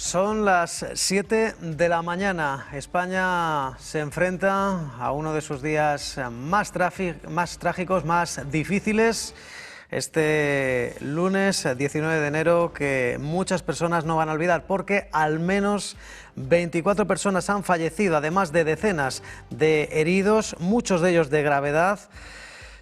Son las 7 de la mañana. España se enfrenta a uno de sus días más trágicos, más difíciles. Este lunes 19 de enero, que muchas personas no van a olvidar, porque al menos 24 personas han fallecido, además de decenas de heridos, muchos de ellos de gravedad,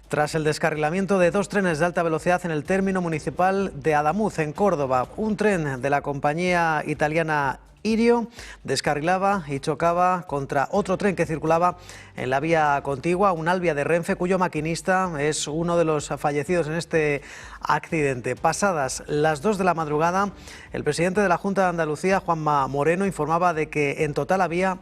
tras el descarrilamiento de dos trenes de alta velocidad en el término municipal de Adamuz, en Córdoba. Un tren de la compañía italiana Irio descarrilaba y chocaba contra otro tren que circulaba en la vía contigua, un Alvia de Renfe, cuyo maquinista es uno de los fallecidos en este accidente. Pasadas las 2 de la madrugada, el presidente de la Junta de Andalucía, Juanma Moreno, informaba de que en total había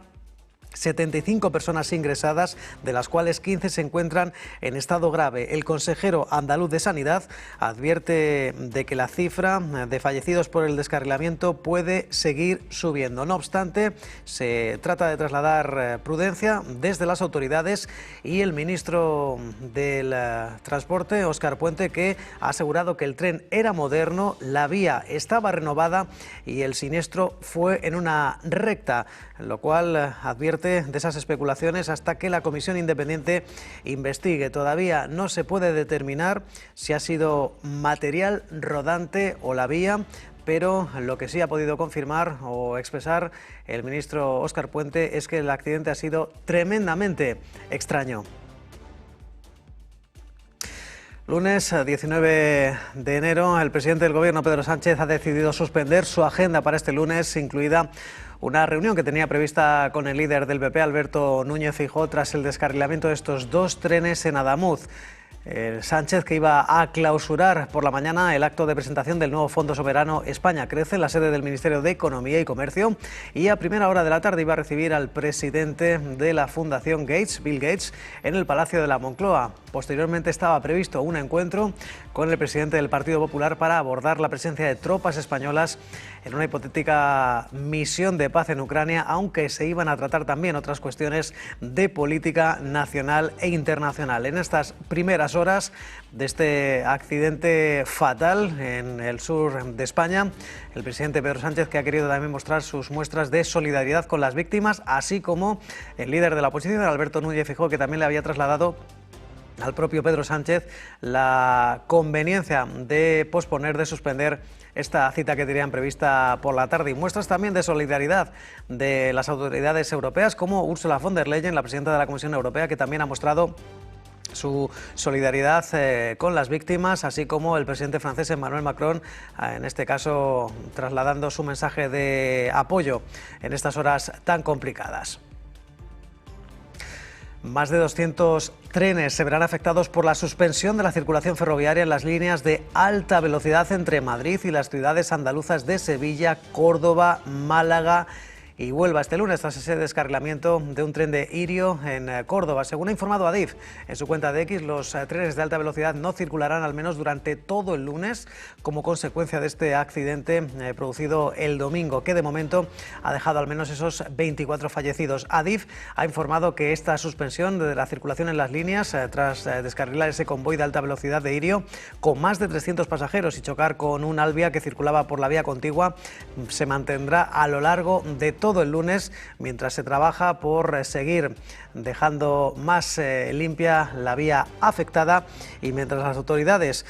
75 personas ingresadas, de las cuales 15 se encuentran en estado grave. El consejero andaluz de Sanidad advierte de que la cifra de fallecidos por el descarrilamiento puede seguir subiendo. No obstante, se trata de trasladar prudencia desde las autoridades, y el ministro del Transporte, Óscar Puente, que ha asegurado que el tren era moderno, la vía estaba renovada y el siniestro fue en una recta, lo cual advierte de esas especulaciones hasta que la comisión independiente investigue. Todavía no se puede determinar si ha sido material rodante o la vía, pero lo que sí ha podido confirmar o expresar el ministro Óscar Puente es que el accidente ha sido tremendamente extraño. Lunes 19 de enero, el presidente del Gobierno, Pedro Sánchez, ha decidido suspender su agenda para este lunes, incluida una reunión que tenía prevista con el líder del PP, Alberto Núñez Feijóo, tras el descarrilamiento de estos dos trenes en Adamuz. Sánchez, que iba a clausurar por la mañana el acto de presentación del nuevo Fondo Soberano España Crece en la sede del Ministerio de Economía y Comercio, y a primera hora de la tarde iba a recibir al presidente de la Fundación Gates, Bill Gates, en el Palacio de la Moncloa. Posteriormente estaba previsto un encuentro con el presidente del Partido Popular para abordar la presencia de tropas españolas en una hipotética misión de paz en Ucrania, aunque se iban a tratar también otras cuestiones de política nacional e internacional. En estas primeras horas de este accidente fatal en el sur de España, el presidente Pedro Sánchez, que ha querido también mostrar sus muestras de solidaridad con las víctimas, así como el líder de la oposición, Alberto Núñez Feijóo, que también le había trasladado al propio Pedro Sánchez la conveniencia de posponer, de suspender esta cita que tenían prevista por la tarde. Y muestras también de solidaridad de las autoridades europeas, como Ursula von der Leyen, la presidenta de la Comisión Europea, que también ha mostrado su solidaridad con las víctimas, así como el presidente francés Emmanuel Macron, en este caso trasladando su mensaje de apoyo en estas horas tan complicadas. Más de 200 trenes se verán afectados por la suspensión de la circulación ferroviaria en las líneas de alta velocidad entre Madrid y las ciudades andaluzas de Sevilla, Córdoba, Málaga y Huelva este lunes, tras ese descarrilamiento de un tren de Irio en Córdoba. Según ha informado Adif en su cuenta de X, los trenes de alta velocidad no circularán al menos durante todo el lunes, como consecuencia de este accidente producido el domingo, que de momento ha dejado al menos esos 24 fallecidos. Adif ha informado que esta suspensión de la circulación en las líneas, tras descarrilar ese convoy de alta velocidad de Irio con más de 300 pasajeros y chocar con un Alvia que circulaba por la vía contigua, se mantendrá a lo largo de todo el lunes, mientras se trabaja por seguir dejando más limpia la vía afectada y mientras las autoridades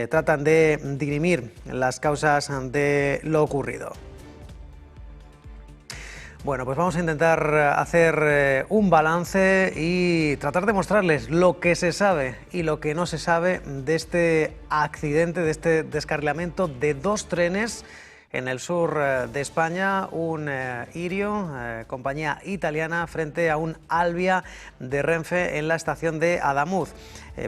tratan de dirimir las causas de lo ocurrido. Bueno, pues vamos a intentar hacer un balance y tratar de mostrarles lo que se sabe y lo que no se sabe de este accidente, de este descarrilamiento de dos trenes en el sur de España, un Irio, compañía italiana, frente a un Alvia de Renfe en la estación de Adamuz.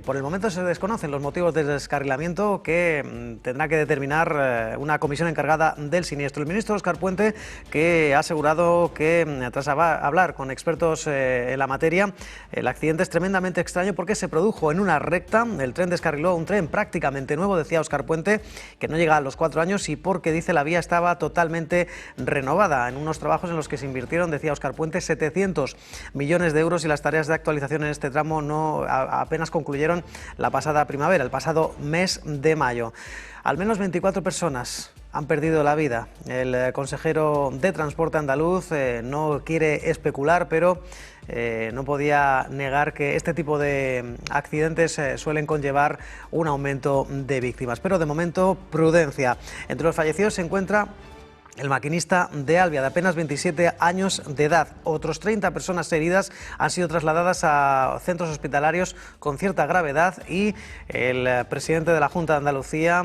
Por el momento se desconocen los motivos del descarrilamiento, que tendrá que determinar una comisión encargada del siniestro. El ministro Óscar Puente, que ha asegurado que, tras hablar con expertos en la materia, el accidente es tremendamente extraño porque se produjo en una recta. El tren descarriló, un tren prácticamente nuevo, decía Óscar Puente, que no llega a los 4 años, y porque, dice, la vía estaba totalmente renovada en unos trabajos en los que se invirtieron, decía Óscar Puente, 700 millones de euros, y las tareas de actualización en este tramo apenas concluyeron la pasada primavera, el pasado mes de mayo. Al menos 24 personas han perdido la vida. El consejero de Transporte andaluz no quiere especular, pero no podía negar que este tipo de accidentes suelen conllevar un aumento de víctimas. Pero de momento, prudencia. Entre los fallecidos se encuentra el maquinista de Albia, de apenas 27 años de edad. Otros 30 personas heridas han sido trasladadas a centros hospitalarios con cierta gravedad y el presidente de la Junta de Andalucía,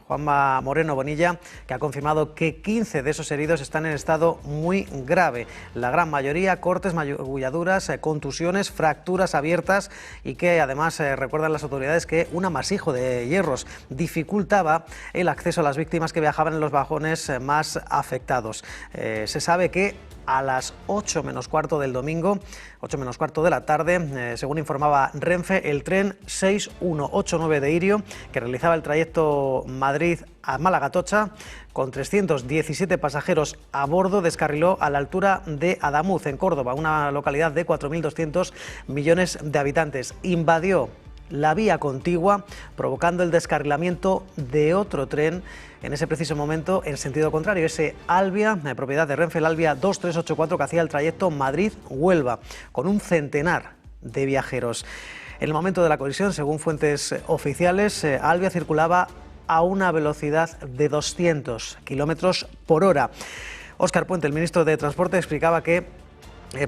Juanma Moreno Bonilla, que ha confirmado que 15 de esos heridos están en estado muy grave. La gran mayoría cortes, magulladuras, contusiones, fracturas abiertas y que además recuerdan las autoridades que un amasijo de hierros dificultaba el acceso a las víctimas que viajaban en los vagones más afectados. Se sabe que a las 8 menos cuarto del domingo, 8 menos cuarto de la tarde, según informaba Renfe, el tren 6189 de Irio, que realizaba el trayecto Madrid a Málaga-Atocha, con 317 pasajeros a bordo, descarriló a la altura de Adamuz, en Córdoba, una localidad de 4.200 millones de habitantes. Invadió la vía contigua, provocando el descarrilamiento de otro tren en ese preciso momento en sentido contrario, ese Albia, de propiedad de Renfe, el Albia 2384, que hacía el trayecto Madrid-Huelva, con un centenar de viajeros. En el momento de la colisión, según fuentes oficiales, Albia circulaba a una velocidad de 200 kilómetros por hora. Óscar Puente, el ministro de Transporte, explicaba que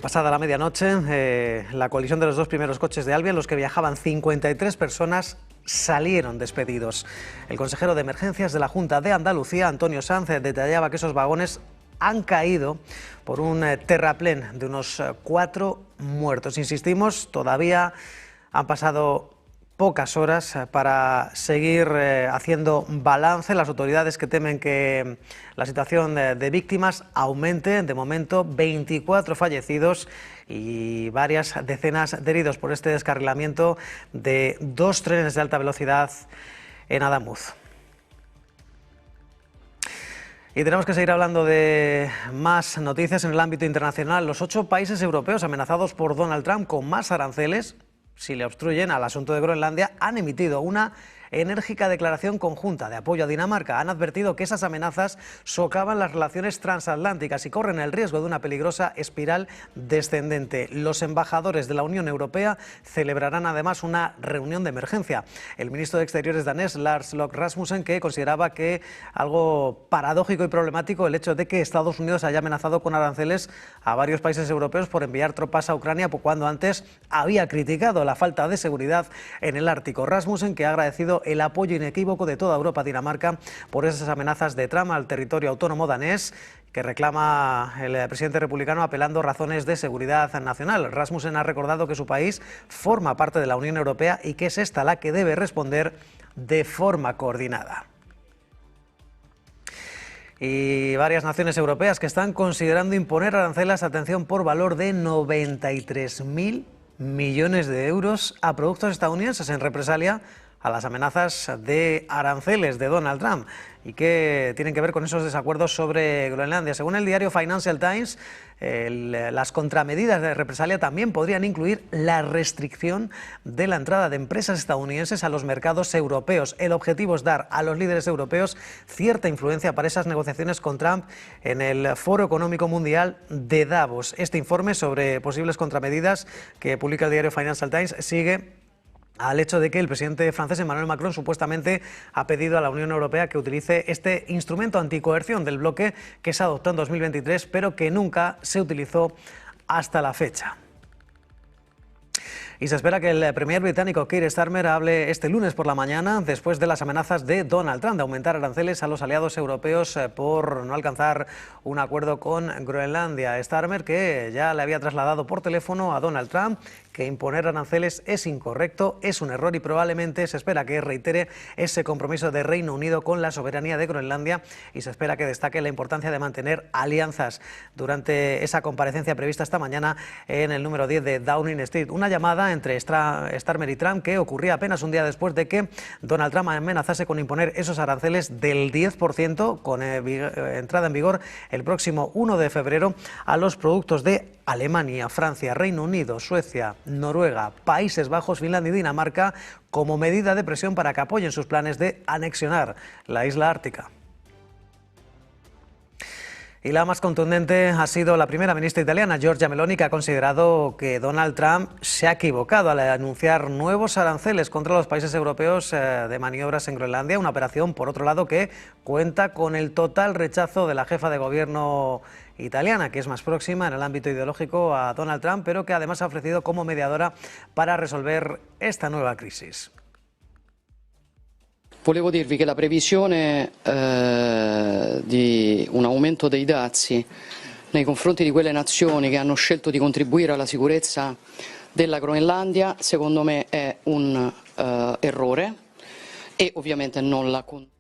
pasada la medianoche, la colisión de los dos primeros coches de Albia, en los que viajaban 53 personas, salieron despedidos. El consejero de Emergencias de la Junta de Andalucía, Antonio Sanz, detallaba que esos vagones han caído por un terraplén de unos 4 muertos. Insistimos, todavía han pasado pocas horas para seguir haciendo balance. Las autoridades que temen que la situación de víctimas aumente. De momento, 24 fallecidos y varias decenas de heridos por este descarrilamiento de 2 trenes de alta velocidad en Adamuz. Y tenemos que seguir hablando de más noticias en el ámbito internacional. Los 8 países europeos amenazados por Donald Trump con más aranceles si le obstruyen al asunto de Groenlandia, han emitido una enérgica declaración conjunta de apoyo a Dinamarca. Han advertido que esas amenazas socavan las relaciones transatlánticas y corren el riesgo de una peligrosa espiral descendente. Los embajadores de la Unión Europea celebrarán además una reunión de emergencia. El ministro de Exteriores danés, Lars Løkke Rasmussen, que consideraba que algo paradójico y problemático el hecho de que Estados Unidos haya amenazado con aranceles a varios países europeos por enviar tropas a Ucrania, cuando antes había criticado la falta de seguridad en el Ártico. Rasmussen, que ha agradecido el apoyo inequívoco de toda Europa a Dinamarca por esas amenazas de Trump al territorio autónomo danés, que reclama el presidente republicano apelando a razones de seguridad nacional. Rasmussen ha recordado que su país forma parte de la Unión Europea y que es esta la que debe responder de forma coordinada. Y varias naciones europeas que están considerando imponer aranceles, atención, por valor de 93.000 millones de euros a productos estadounidenses en represalia a las amenazas de aranceles de Donald Trump y que tienen que ver con esos desacuerdos sobre Groenlandia. Según el diario Financial Times, las contramedidas de represalia también podrían incluir la restricción de la entrada de empresas estadounidenses a los mercados europeos. El objetivo es dar a los líderes europeos cierta influencia para esas negociaciones con Trump en el Foro Económico Mundial de Davos. Este informe sobre posibles contramedidas que publica el diario Financial Times sigue al hecho de que el presidente francés Emmanuel Macron supuestamente ha pedido a la Unión Europea que utilice este instrumento anticoerción del bloque que se adoptó en 2023, pero que nunca se utilizó hasta la fecha. Y se espera que el premier británico Keir Starmer hable este lunes por la mañana después de las amenazas de Donald Trump de aumentar aranceles a los aliados europeos por no alcanzar un acuerdo con Groenlandia. Starmer, que ya le había trasladado por teléfono a Donald Trump que imponer aranceles es incorrecto, es un error y probablemente se espera que reitere ese compromiso de Reino Unido con la soberanía de Groenlandia y se espera que destaque la importancia de mantener alianzas durante esa comparecencia prevista esta mañana en el número 10 de Downing Street. Una llamada entre Starmer y Trump que ocurría apenas un día después de que Donald Trump amenazase con imponer esos aranceles del 10% con entrada en vigor el próximo 1 de febrero a los productos de Alemania, Francia, Reino Unido, Suecia, Noruega, Países Bajos, Finlandia y Dinamarca como medida de presión para que apoyen sus planes de anexionar la isla ártica. Y la más contundente ha sido la primera ministra italiana, Giorgia Meloni, que ha considerado que Donald Trump se ha equivocado al anunciar nuevos aranceles contra los países europeos de maniobras en Groenlandia, una operación, por otro lado, que cuenta con el total rechazo de la jefa de gobierno italiana, que es más próxima en el ámbito ideológico a Donald Trump, pero que además ha ofrecido como mediadora para resolver esta nueva crisis. Volevo dirvi che la previsione di un aumento dei dazi nei confronti di quelle nazioni che hanno scelto di contribuire alla sicurezza della Groenlandia, secondo me è un errore e ovviamente non la condivido.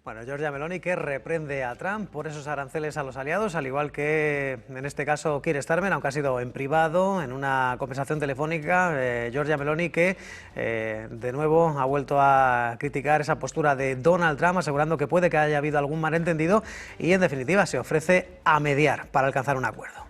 Bueno, Giorgia Meloni, que reprende a Trump por esos aranceles a los aliados, al igual que en este caso Keir Starmer, aunque ha sido en privado, en una conversación telefónica. Giorgia Meloni, que de nuevo ha vuelto a criticar esa postura de Donald Trump, asegurando que puede que haya habido algún malentendido y, en definitiva, se ofrece a mediar para alcanzar un acuerdo.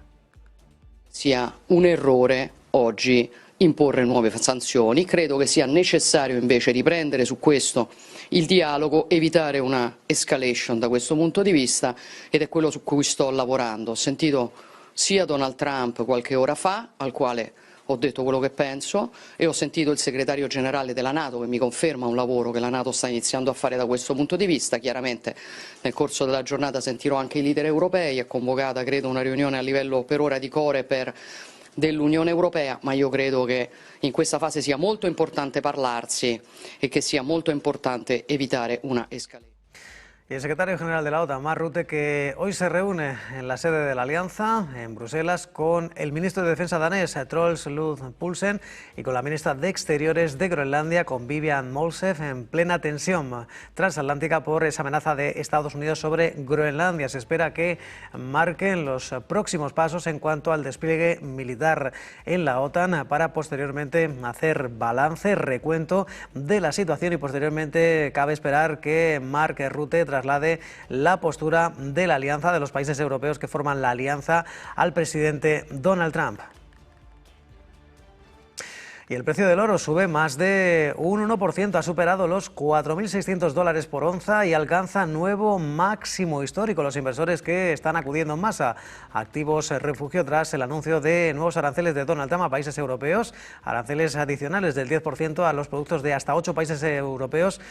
Sia un errore oggi imporre nuove sanzioni, credo che sia necessario invece riprendere su questo il dialogo, evitare una escalation da questo punto di vista, ed è quello su cui sto lavorando. Ho sentito sia Donald Trump qualche ora fa, al quale ho detto quello che penso, e ho sentito il segretario generale della NATO che mi conferma un lavoro che la NATO sta iniziando a fare da questo punto di vista. Chiaramente nel corso della giornata sentirò anche i leader europei, è convocata credo una riunione a livello per ora di Coreper dell'Unione Europea, ma io credo che in questa fase sia molto importante parlarsi e che sia molto importante evitare una escalation. Y el secretario general de la OTAN, Mark Rutte, que hoy se reúne en la sede de la Alianza, en Bruselas, con el ministro de Defensa danés, Troels Lund Poulsen, y con la ministra de Exteriores de Groenlandia, con Vivian Molsef, en plena tensión transatlántica por esa amenaza de Estados Unidos sobre Groenlandia. Se espera que marquen los próximos pasos en cuanto al despliegue militar en la OTAN para posteriormente hacer balance, recuento de la situación, y posteriormente cabe esperar que Mark Rutte traslade la postura de la alianza de los países europeos que forman la alianza al presidente Donald Trump. Y el precio del oro sube más de un 1%, ha superado los $4.600 por onza y alcanza nuevo máximo histórico. Los inversores que están acudiendo en masa a activos refugio tras el anuncio de nuevos aranceles de Donald Trump a países europeos, aranceles adicionales del 10% a los productos de hasta 8 países europeos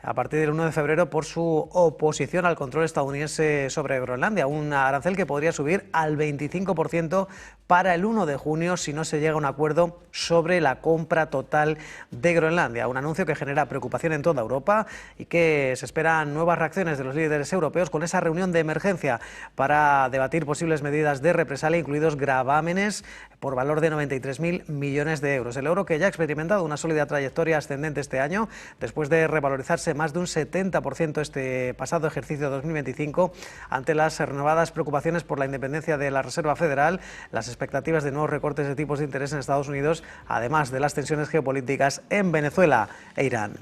a partir del 1 de febrero por su oposición al control estadounidense sobre Groenlandia, un arancel que podría subir al 25% para el 1 de junio si no se llega a un acuerdo sobre la compra total de Groenlandia. Un anuncio que genera preocupación en toda Europa y que se esperan nuevas reacciones de los líderes europeos con esa reunión de emergencia para debatir posibles medidas de represalia, incluidos gravámenes por valor de 93.000 millones de euros. El euro, que ya ha experimentado una sólida trayectoria ascendente este año, después de revalorizarse más de un 70% este pasado ejercicio 2025, ante las renovadas preocupaciones por la independencia de la Reserva Federal, las expectativas de nuevos recortes de tipos de interés en Estados Unidos, además de las tensiones geopolíticas en Venezuela e Irán.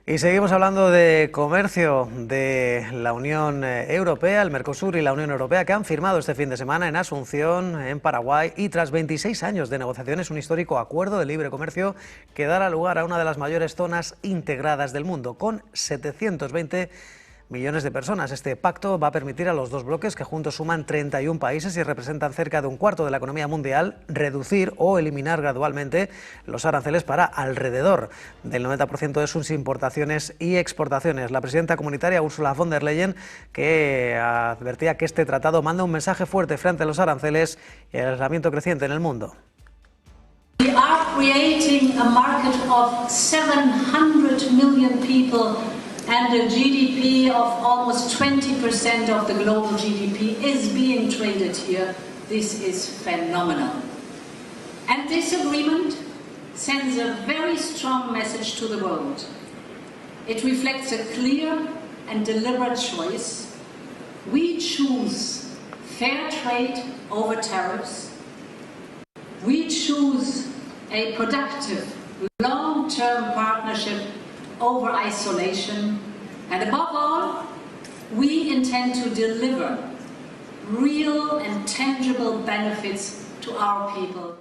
Y seguimos hablando de comercio de la Unión Europea, el Mercosur y la Unión Europea, que han firmado este fin de semana en Asunción, en Paraguay, y tras 26 años de negociaciones, un histórico acuerdo de libre comercio que dará lugar a una de las mayores zonas integradas del mundo, con 720 millones de personas. Este pacto va a permitir a los dos bloques, que juntos suman 31 países y representan cerca de un cuarto de la economía mundial, reducir o eliminar gradualmente los aranceles para alrededor del 90% de sus importaciones y exportaciones. La presidenta comunitaria, Ursula von der Leyen, que advertía que este tratado manda un mensaje fuerte frente a los aranceles y el aislamiento creciente en el mundo. We are creating a market of 700 million people, and a GDP of almost 20% of the global GDP is being traded here. This is phenomenal. And this agreement sends a very strong message to the world. It reflects a clear and deliberate choice. We choose fair trade over tariffs. We choose a productive, long-term partnership over isolation, and above all, we intend to deliver real and tangible benefits to our people.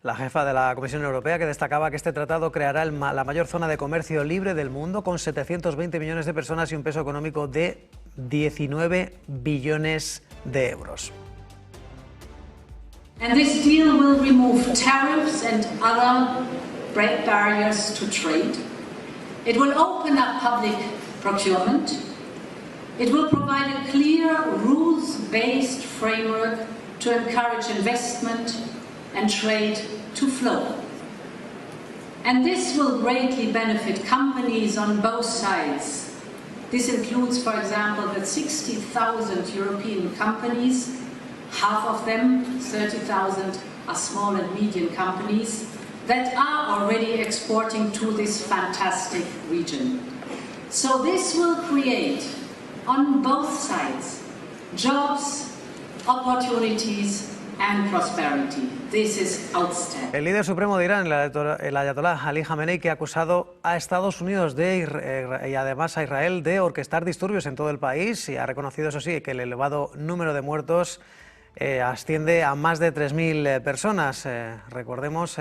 La jefa de la Comisión Europea, que destacaba que este tratado creará la mayor zona de comercio libre del mundo, con 720 millones de personas y un peso económico de 19 billones de euros. And this deal will remove tariffs and other barriers to trade. It will open up public procurement. It will provide a clear, rules-based framework to encourage investment and trade to flow. And this will greatly benefit companies on both sides. This includes, for example, that 60,000 European companies, half of them, 30,000, are small and medium companies that are already exporting to this fantastic region. So this will create, on both sides, jobs, opportunities and prosperity. This is outstanding. El líder supremo de Irán, el ayatolá Ali Jamenei, que ha acusado a Estados Unidos y además a Israel de orquestar disturbios en todo el país, y ha reconocido, eso sí, que el elevado número de muertos asciende a más de 3.000 personas. Recordemos,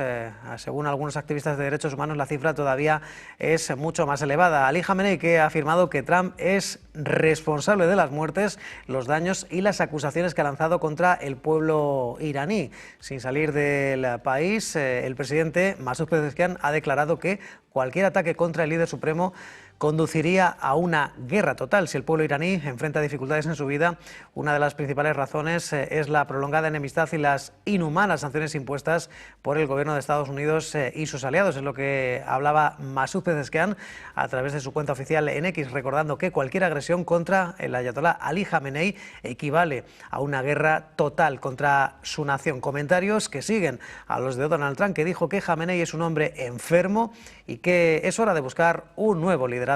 según algunos activistas de derechos humanos, la cifra todavía es mucho más elevada. Ali Jamenei, que ha afirmado que Trump es responsable de las muertes, los daños y las acusaciones que ha lanzado contra el pueblo iraní. Sin salir del país, el presidente Masoud Pezeshkian ha declarado que cualquier ataque contra el líder supremo conduciría a una guerra total. Si el pueblo iraní enfrenta dificultades en su vida, una de las principales razones es la prolongada enemistad y las inhumanas sanciones impuestas por el gobierno de Estados Unidos y sus aliados. Es lo que hablaba Masoud Pezeshkian a través de su cuenta oficial en X, recordando que cualquier agresión contra el ayatolá Ali Jamenei equivale a una guerra total contra su nación. Comentarios que siguen a los de Donald Trump, que dijo que Jamenei es un hombre enfermo y que es hora de buscar un nuevo liderazgo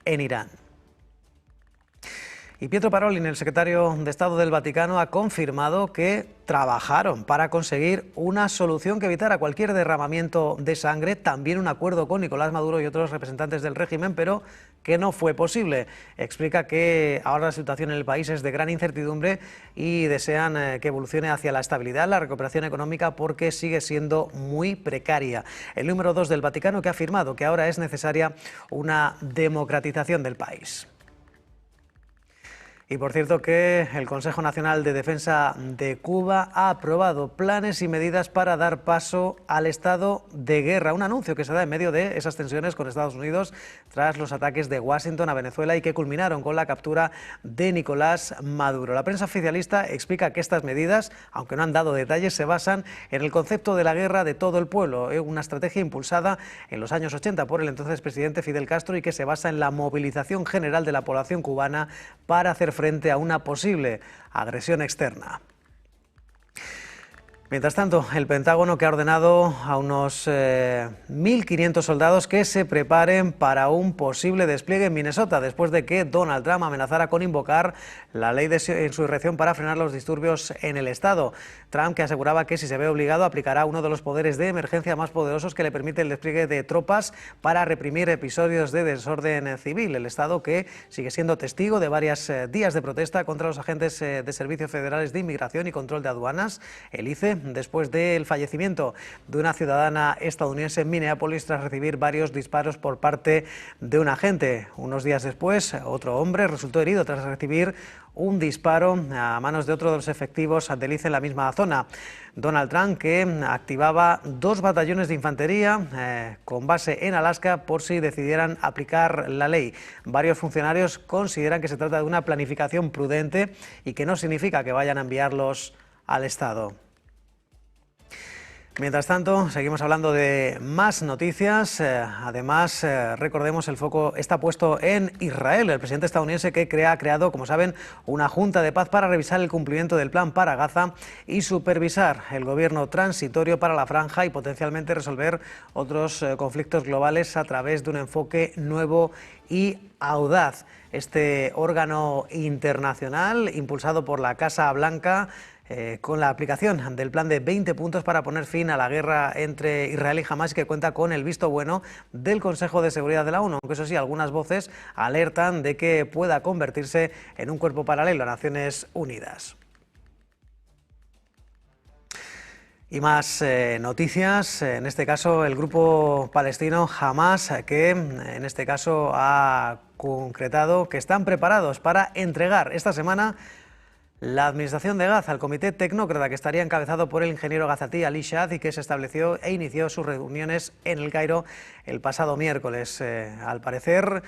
en Irán. Y Pietro Parolin, el secretario de Estado del Vaticano, ha confirmado que trabajaron para conseguir una solución que evitara cualquier derramamiento de sangre, también un acuerdo con Nicolás Maduro y otros representantes del régimen, pero que no fue posible. Explica que ahora la situación en el país es de gran incertidumbre y desean que evolucione hacia la estabilidad, la recuperación económica, porque sigue siendo muy precaria. El número 2 del Vaticano, que ha afirmado que ahora es necesaria una democratización del país. Y por cierto que el Consejo Nacional de Defensa de Cuba ha aprobado planes y medidas para dar paso al estado de guerra, un anuncio que se da en medio de esas tensiones con Estados Unidos tras los ataques de Washington a Venezuela y que culminaron con la captura de Nicolás Maduro. La prensa oficialista explica que estas medidas, aunque no han dado detalles, se basan en el concepto de la guerra de todo el pueblo, una estrategia impulsada en los años 80 por el entonces presidente Fidel Castro y que se basa en la movilización general de la población cubana para hacer frente a una posible agresión externa. Mientras tanto, el Pentágono, que ha ordenado a unos 1.500 soldados que se preparen para un posible despliegue en Minnesota, después de que Donald Trump amenazara con invocar la ley de insurrección para frenar los disturbios en el estado. Trump, que aseguraba que si se ve obligado, aplicará uno de los poderes de emergencia más poderosos que le permite el despliegue de tropas para reprimir episodios de desorden civil. El estado, que sigue siendo testigo de varios días de protesta contra los agentes de Servicios Federales de Inmigración y Control de Aduanas, el ICE, después del fallecimiento de una ciudadana estadounidense en Minneapolis tras recibir varios disparos por parte de un agente. Unos días después, otro hombre resultó herido tras recibir un disparo a manos de otro de los efectivos del ICE en la misma zona. Donald Trump, que activaba 2 batallones de infantería con base en Alaska por si decidieran aplicar la ley. Varios funcionarios consideran que se trata de una planificación prudente y que no significa que vayan a enviarlos al estado. Mientras tanto, seguimos hablando de más noticias. Además, recordemos, el foco está puesto en Israel. El presidente estadounidense, que ha creado, como saben, una junta de paz para revisar el cumplimiento del plan para Gaza y supervisar el gobierno transitorio para la franja y potencialmente resolver otros conflictos globales a través de un enfoque nuevo y audaz. Este órgano internacional, impulsado por la Casa Blanca, con la aplicación del plan de 20 puntos para poner fin a la guerra entre Israel y Hamás, que cuenta con el visto bueno del Consejo de Seguridad de la ONU, aunque eso sí, algunas voces alertan de que pueda convertirse en un cuerpo paralelo a Naciones Unidas. Y más noticias, en este caso el grupo palestino Hamas, que en este caso ha concretado que están preparados para entregar esta semana la administración de Gaza al comité tecnócrata que estaría encabezado por el ingeniero gazatí Ali Shad y que se estableció e inició sus reuniones en El Cairo el pasado miércoles. Al parecer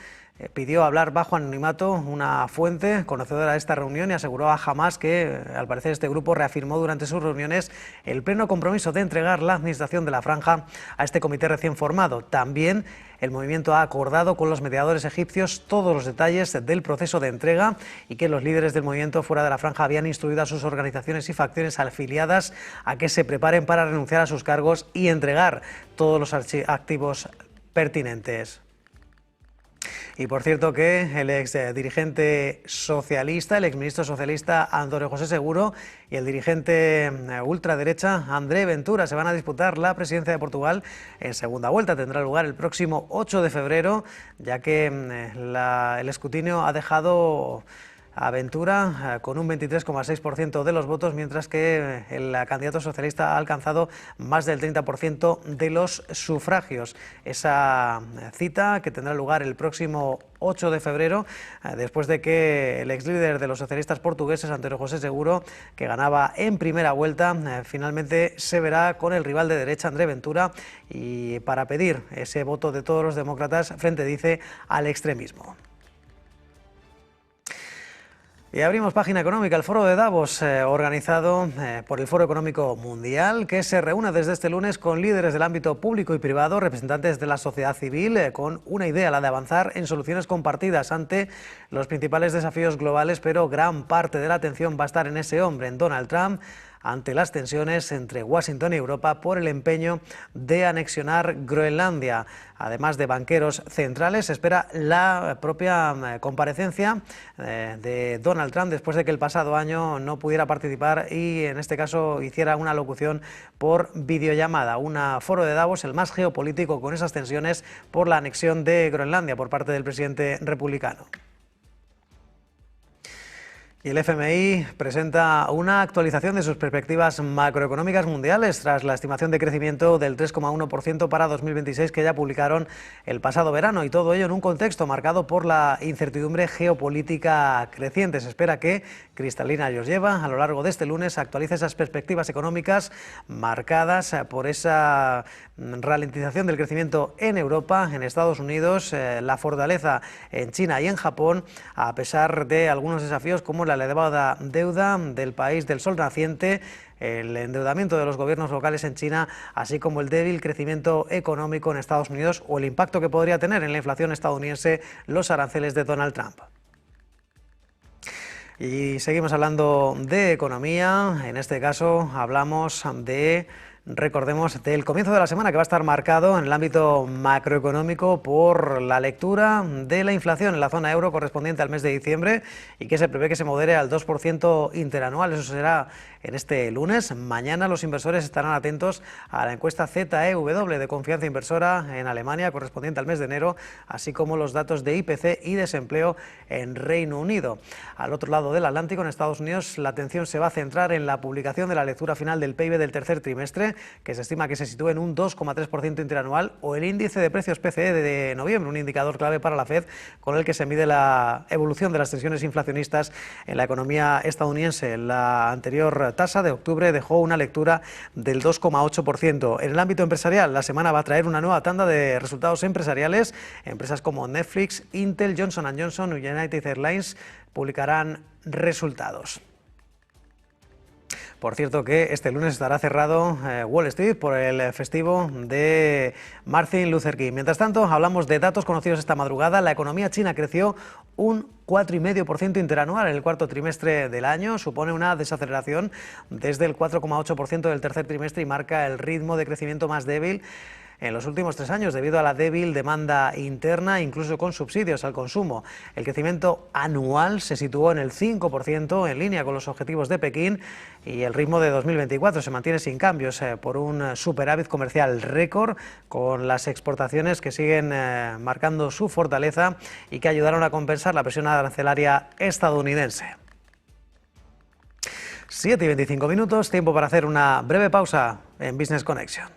pidió hablar bajo anonimato una fuente conocedora de esta reunión y aseguró a Hamas que, al parecer, este grupo reafirmó durante sus reuniones el pleno compromiso de entregar la administración de la franja a este comité recién formado. También el movimiento ha acordado con los mediadores egipcios todos los detalles del proceso de entrega y que los líderes del movimiento fuera de la franja habían instruido a sus organizaciones y facciones afiliadas a que se preparen para renunciar a sus cargos y entregar todos los activos pertinentes. Y por cierto que el ex dirigente socialista, el exministro socialista Antonio José Seguro y el dirigente ultraderecha André Ventura se van a disputar la presidencia de Portugal en segunda vuelta. Tendrá lugar el próximo 8 de febrero, ya que el escrutinio ha dejado a Ventura con un 23,6% de los votos, mientras que el candidato socialista ha alcanzado más del 30% de los sufragios. Esa cita que tendrá lugar el próximo 8 de febrero, después de que el ex líder de los socialistas portugueses, Antonio José Seguro, que ganaba en primera vuelta, finalmente se verá con el rival de derecha, André Ventura, y para pedir ese voto de todos los demócratas frente, dice, al extremismo. Y abrimos página económica, el foro de Davos, organizado por el Foro Económico Mundial, que se reúne desde este lunes con líderes del ámbito público y privado, representantes de la sociedad civil, con una idea, la de avanzar en soluciones compartidas ante los principales desafíos globales, pero gran parte de la atención va a estar en ese hombre, en Donald Trump, ante las tensiones entre Washington y Europa por el empeño de anexionar Groenlandia. Además de banqueros centrales, se espera la propia comparecencia de Donald Trump después de que el pasado año no pudiera participar y en este caso hiciera una locución por videollamada. Un foro de Davos, el más geopolítico, con esas tensiones por la anexión de Groenlandia por parte del presidente republicano. Y el FMI presenta una actualización de sus perspectivas macroeconómicas mundiales tras la estimación de crecimiento del 3,1% para 2026 que ya publicaron el pasado verano, y todo ello en un contexto marcado por la incertidumbre geopolítica creciente. Se espera que Kristalina Georgieva a lo largo de este lunes actualice esas perspectivas económicas marcadas por esa ralentización del crecimiento en Europa, en Estados Unidos, la fortaleza en China y en Japón, a pesar de algunos desafíos como la elevada deuda del país del sol naciente, el endeudamiento de los gobiernos locales en China, así como el débil crecimiento económico en Estados Unidos o el impacto que podría tener en la inflación estadounidense los aranceles de Donald Trump. Y seguimos hablando de economía, en este caso hablamos de... Recordemos del comienzo de la semana, que va a estar marcado en el ámbito macroeconómico por la lectura de la inflación en la zona euro correspondiente al mes de diciembre y que se prevé que se modere al 2% interanual. Eso será en este lunes. Mañana los inversores estarán atentos a la encuesta ZEW de confianza inversora en Alemania correspondiente al mes de enero, así como los datos de IPC y desempleo en Reino Unido. Al otro lado del Atlántico, en Estados Unidos, la atención se va a centrar en la publicación de la lectura final del PIB del tercer trimestre, que se estima que se sitúe en un 2,3% interanual, o el índice de precios PCE de noviembre, un indicador clave para la FED con el que se mide la evolución de las tensiones inflacionistas en la economía estadounidense. La anterior tasa de octubre dejó una lectura del 2,8%. En el ámbito empresarial, la semana va a traer una nueva tanda de resultados empresariales. Empresas como Netflix, Intel, Johnson & Johnson y United Airlines publicarán resultados. Por cierto que este lunes estará cerrado Wall Street por el festivo de Martin Luther King. Mientras tanto, hablamos de datos conocidos esta madrugada. La economía china creció un 4,5% interanual en el cuarto trimestre del año. Supone una desaceleración desde el 4,8% del tercer trimestre y marca el ritmo de crecimiento más débil en los últimos 3 años, debido a la débil demanda interna, incluso con subsidios al consumo. El crecimiento anual se situó en el 5%, en línea con los objetivos de Pekín, y el ritmo de 2024 se mantiene sin cambios por un superávit comercial récord, con las exportaciones que siguen marcando su fortaleza y que ayudaron a compensar la presión arancelaria estadounidense. 7:25 minutos, tiempo para hacer una breve pausa. en Business Connection.